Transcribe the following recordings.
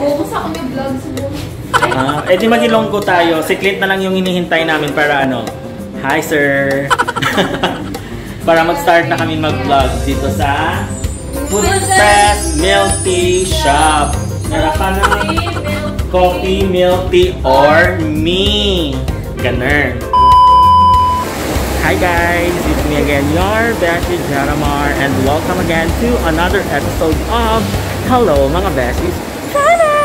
Focus ako yung vlogs mo. Eh di mag-ilonggo tayo. Si Clint na lang yung hinihintay namin para ano. Hi sir! Para mag-start na kami mag-vlog dito sa Food Fest Milk Tea Shop. Meron ka ng coffee, milk tea, or me. Ganun. Hi guys! It's me again, your Beshi Jaramar, and welcome again to another episode of Hello Mga Beshies Channel!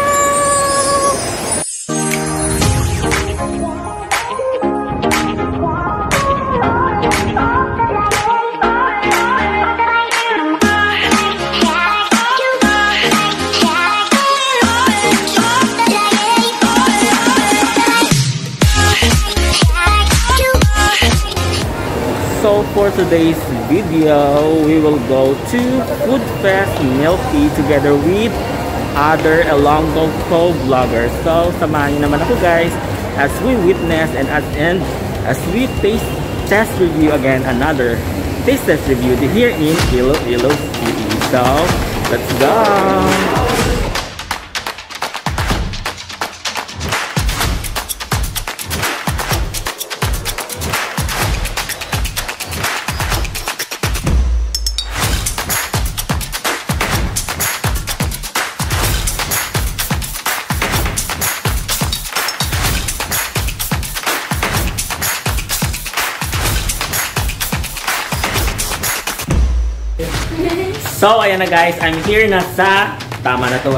So for today's video, we will go to Food Fest Milk Tea together with other Ilonggo co-vloggers. So samahan niyo naman ako guys as we witness and as we test review again another taste test review here in Iloilo City. So let's go! So, ayan na guys, I'm here na sa, tama na to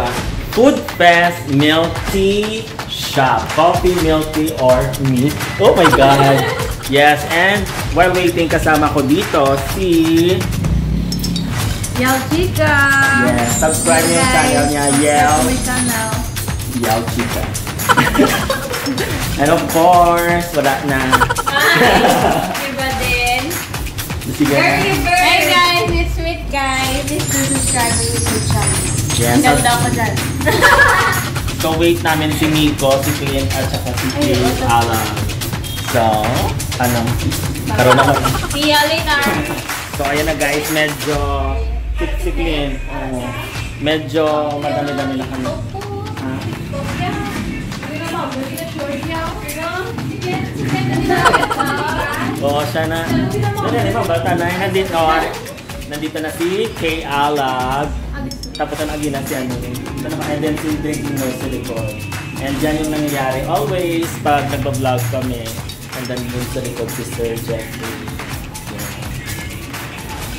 Food Fest Milk Tea Shop. Coffee, milk tea, or meat. Oh my God! Yes, and while waiting, kasama ko dito si... Yao Chica! Yes, subscribe niyo yung channel niya, Yao Chica. And of course, wala na. Iba din. Sige na. Hey guys, it's sweet guys. This is subscribe to YouTube channel. Yes. Ang ganda ko dyan. So wait namin si Nico, si Clint, at saka si Alan. So, karoon na kami. See you later. So ayan na guys, medyo si Clint. Medyo madami-dami na kami. Oo, siya na. Bata na. Nandito na si Kay Alag. Tapos na agina si ano. Ito naman, and then si Drinking Nose sa likod. And dyan yung nangyayari always pag nagpa-vlog kami. And then yung sa likod si Sir Jeffrey. Yeah.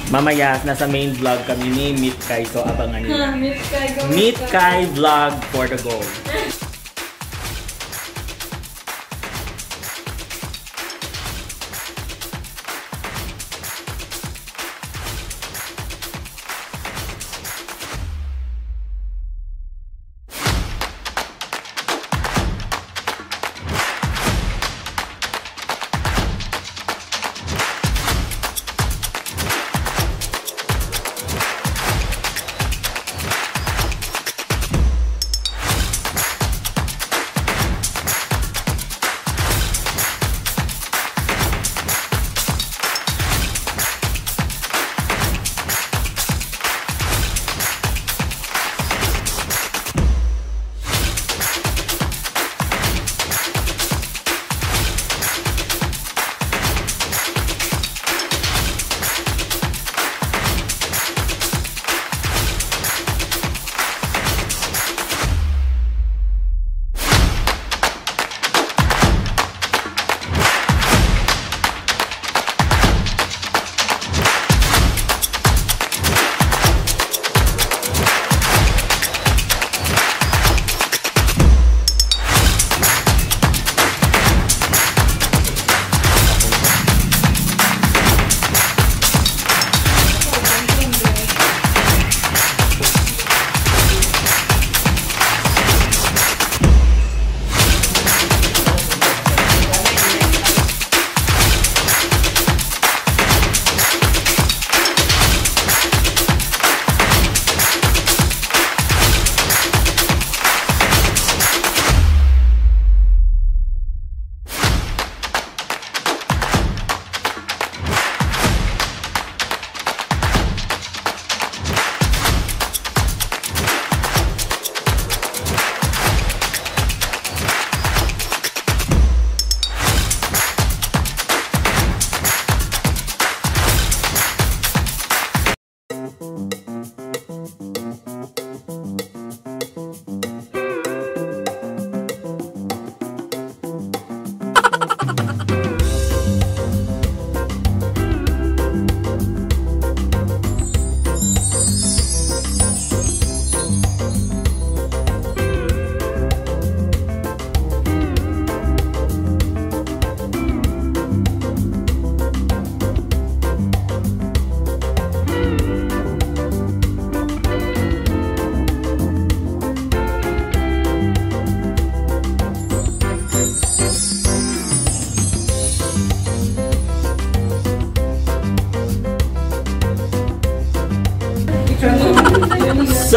Mamaya, nasa main vlog kami ni Meet Kai. So abangan nyo. Meet Kai vlog for the goal.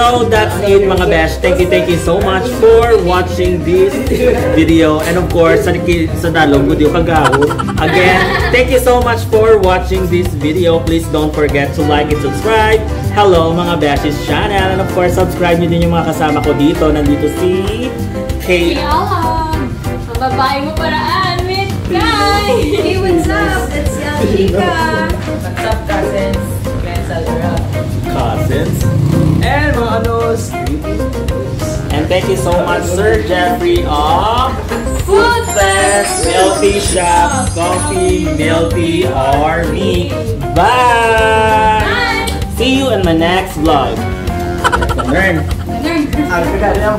So that's it mga besh. Thank you so much for watching this video. And of course, sa dalong video kagaho. Again, thank you so much for watching this video. Please don't forget to like and subscribe. Hello mga beshes channel. And of course, subscribe nyo din yung mga kasama ko dito. Nandito si Kate. Alam, ang babae mo paraan with Kai. Hey, what's up? It's Yalika. What's up, cousins? Cousins. And mga anos. And thank you so much, Sir Jeffrey of Food Fest Milky Shop Coffee Milky Army. Bye! Bye! See you in my next vlog. Learn. Learn. Ang kagaya ng